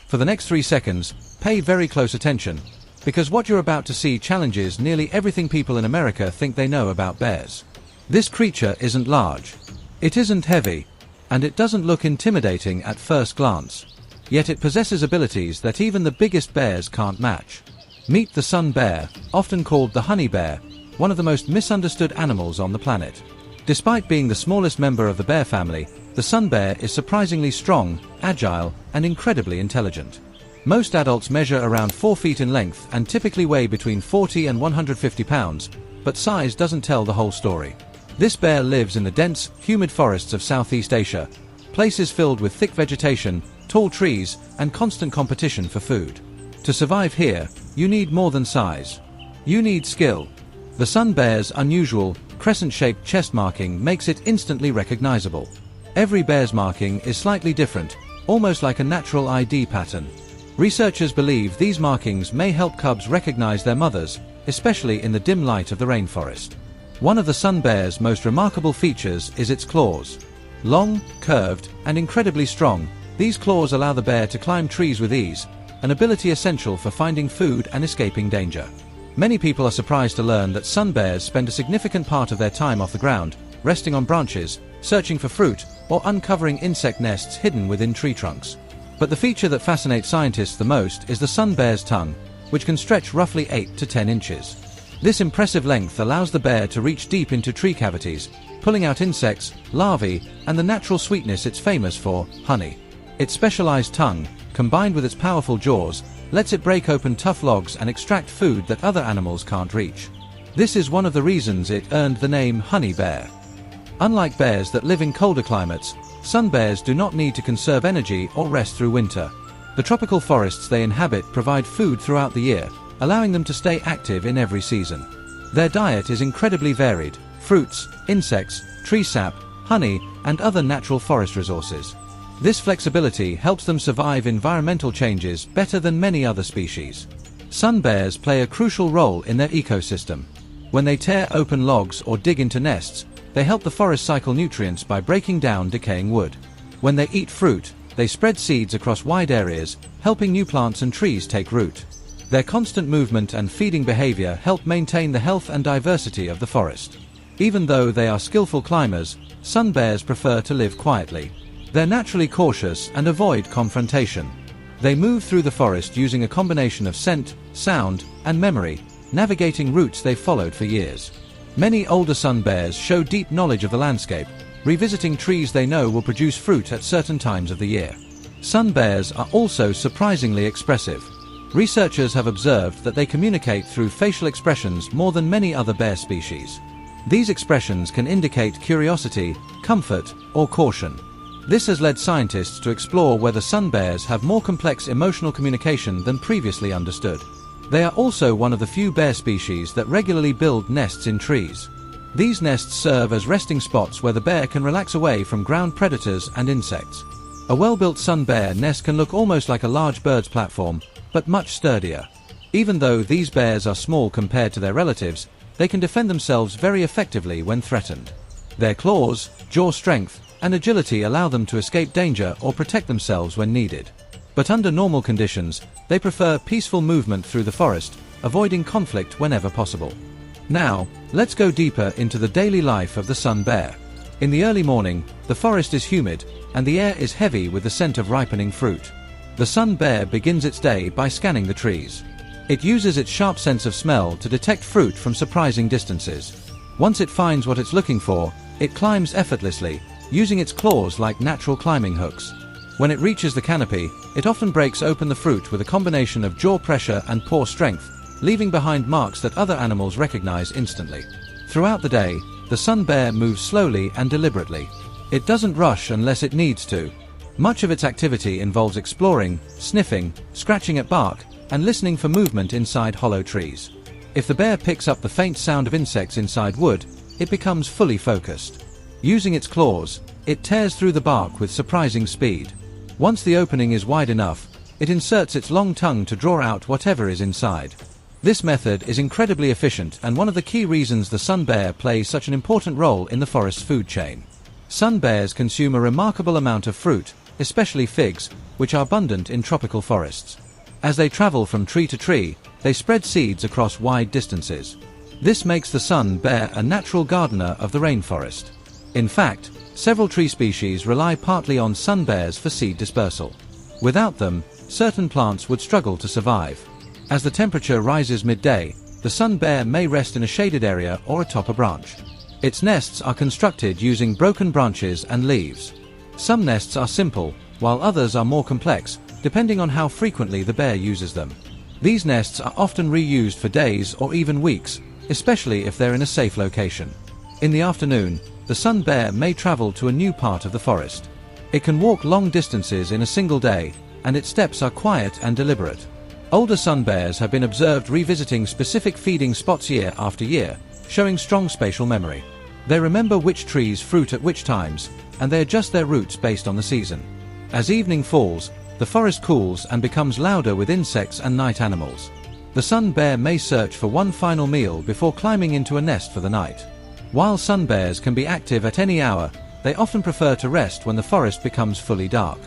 For the next 3 seconds, pay very close attention, because what you're about to see challenges nearly everything people in America think they know about bears. This creature isn't large. It isn't heavy, and it doesn't look intimidating at first glance. Yet it possesses abilities that even the biggest bears can't match. Meet the sun bear, often called the honey bear, one of the most misunderstood animals on the planet. Despite being the smallest member of the bear family, the sun bear is surprisingly strong, agile, and incredibly intelligent. Most adults measure around 4 feet in length and typically weigh between 40 and 150 pounds, but size doesn't tell the whole story. This bear lives in the dense, humid forests of Southeast Asia, places filled with thick vegetation, tall trees, and constant competition for food. To survive here, you need more than size. You need skill. The sun bear's unusual, crescent-shaped chest marking makes it instantly recognizable. Every bear's marking is slightly different, almost like a natural ID pattern. Researchers believe these markings may help cubs recognize their mothers, especially in the dim light of the rainforest. One of the sun bear's most remarkable features is its claws. Long, curved, and incredibly strong, these claws allow the bear to climb trees with ease, an ability essential for finding food and escaping danger. Many people are surprised to learn that sun bears spend a significant part of their time off the ground, resting on branches, searching for fruit, or uncovering insect nests hidden within tree trunks. But the feature that fascinates scientists the most is the sun bear's tongue, which can stretch roughly 8 to 10 inches. This impressive length allows the bear to reach deep into tree cavities, pulling out insects, larvae, and the natural sweetness it's famous for, honey. Its specialized tongue, combined with its powerful jaws, lets it break open tough logs and extract food that other animals can't reach. This is one of the reasons it earned the name honey bear. Unlike bears that live in colder climates, sun bears do not need to conserve energy or rest through winter. The tropical forests they inhabit provide food throughout the year, allowing them to stay active in every season. Their diet is incredibly varied: fruits, insects, tree sap, honey, and other natural forest resources. This flexibility helps them survive environmental changes better than many other species. Sun bears play a crucial role in their ecosystem. When they tear open logs or dig into nests, they help the forest cycle nutrients by breaking down decaying wood. When they eat fruit, they spread seeds across wide areas, helping new plants and trees take root. Their constant movement and feeding behavior help maintain the health and diversity of the forest. Even though they are skillful climbers, sun bears prefer to live quietly. They're naturally cautious and avoid confrontation. They move through the forest using a combination of scent, sound, and memory, navigating routes they've followed for years. Many older sun bears show deep knowledge of the landscape, revisiting trees they know will produce fruit at certain times of the year. Sun bears are also surprisingly expressive. Researchers have observed that they communicate through facial expressions more than many other bear species. These expressions can indicate curiosity, comfort, or caution. This has led scientists to explore whether sun bears have more complex emotional communication than previously understood. They are also one of the few bear species that regularly build nests in trees. These nests serve as resting spots where the bear can relax away from ground predators and insects. A well-built sun bear nest can look almost like a large bird's platform, but much sturdier. Even though these bears are small compared to their relatives, they can defend themselves very effectively when threatened. Their claws, jaw strength, and agility allow them to escape danger or protect themselves when needed. But under normal conditions, they prefer peaceful movement through the forest, avoiding conflict whenever possible. Now, let's go deeper into the daily life of the sun bear. In the early morning, the forest is humid, and the air is heavy with the scent of ripening fruit. The sun bear begins its day by scanning the trees. It uses its sharp sense of smell to detect fruit from surprising distances. Once it finds what it's looking for, it climbs effortlessly, using its claws like natural climbing hooks. When it reaches the canopy, it often breaks open the fruit with a combination of jaw pressure and paw strength, leaving behind marks that other animals recognize instantly. Throughout the day, the sun bear moves slowly and deliberately. It doesn't rush unless it needs to. Much of its activity involves exploring, sniffing, scratching at bark, and listening for movement inside hollow trees. If the bear picks up the faint sound of insects inside wood, it becomes fully focused. Using its claws, it tears through the bark with surprising speed. Once the opening is wide enough, it inserts its long tongue to draw out whatever is inside. This method is incredibly efficient and one of the key reasons the sun bear plays such an important role in the forest's food chain. Sun bears consume a remarkable amount of fruit, especially figs, which are abundant in tropical forests. As they travel from tree to tree, they spread seeds across wide distances. This makes the sun bear a natural gardener of the rainforest. In fact, several tree species rely partly on sun bears for seed dispersal. Without them, certain plants would struggle to survive. As the temperature rises midday, the sun bear may rest in a shaded area or atop a branch. Its nests are constructed using broken branches and leaves. Some nests are simple, while others are more complex, depending on how frequently the bear uses them. These nests are often reused for days or even weeks, especially if they're in a safe location. In the afternoon, the sun bear may travel to a new part of the forest. It can walk long distances in a single day, and its steps are quiet and deliberate. Older sun bears have been observed revisiting specific feeding spots year after year, showing strong spatial memory. They remember which trees fruit at which times, and they adjust their routes based on the season. As evening falls, the forest cools and becomes louder with insects and night animals. The sun bear may search for one final meal before climbing into a nest for the night. While sun bears can be active at any hour, they often prefer to rest when the forest becomes fully dark.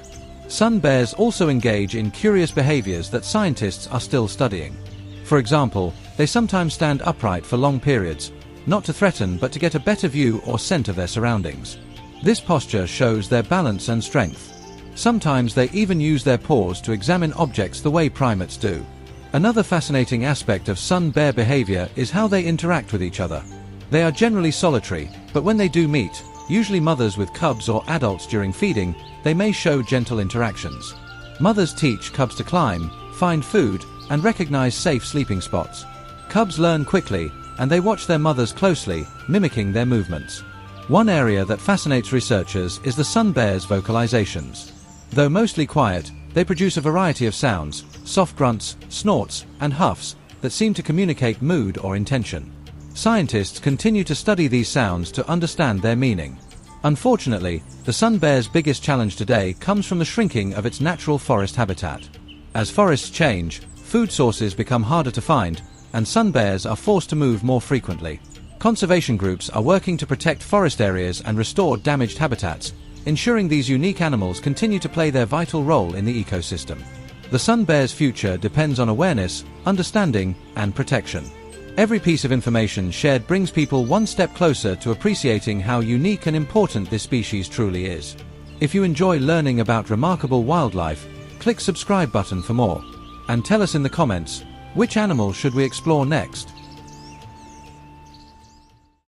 Sun bears also engage in curious behaviors that scientists are still studying. For example, they sometimes stand upright for long periods, not to threaten but to get a better view or scent of their surroundings. This posture shows their balance and strength. Sometimes they even use their paws to examine objects the way primates do. Another fascinating aspect of sun bear behavior is how they interact with each other. They are generally solitary, but when they do meet, usually mothers with cubs or adults during feeding, they may show gentle interactions. Mothers teach cubs to climb, find food, and recognize safe sleeping spots. Cubs learn quickly, and they watch their mothers closely, mimicking their movements. One area that fascinates researchers is the sun bear's vocalizations. Though mostly quiet, they produce a variety of sounds, soft grunts, snorts, and huffs, that seem to communicate mood or intention. Scientists continue to study these sounds to understand their meaning. Unfortunately, the sun bear's biggest challenge today comes from the shrinking of its natural forest habitat. As forests change, food sources become harder to find, and sun bears are forced to move more frequently. Conservation groups are working to protect forest areas and restore damaged habitats, ensuring these unique animals continue to play their vital role in the ecosystem. The sun bear's future depends on awareness, understanding, and protection. Every piece of information shared brings people one step closer to appreciating how unique and important this species truly is. If you enjoy learning about remarkable wildlife, click subscribe button for more. And tell us in the comments, which animal should we explore next?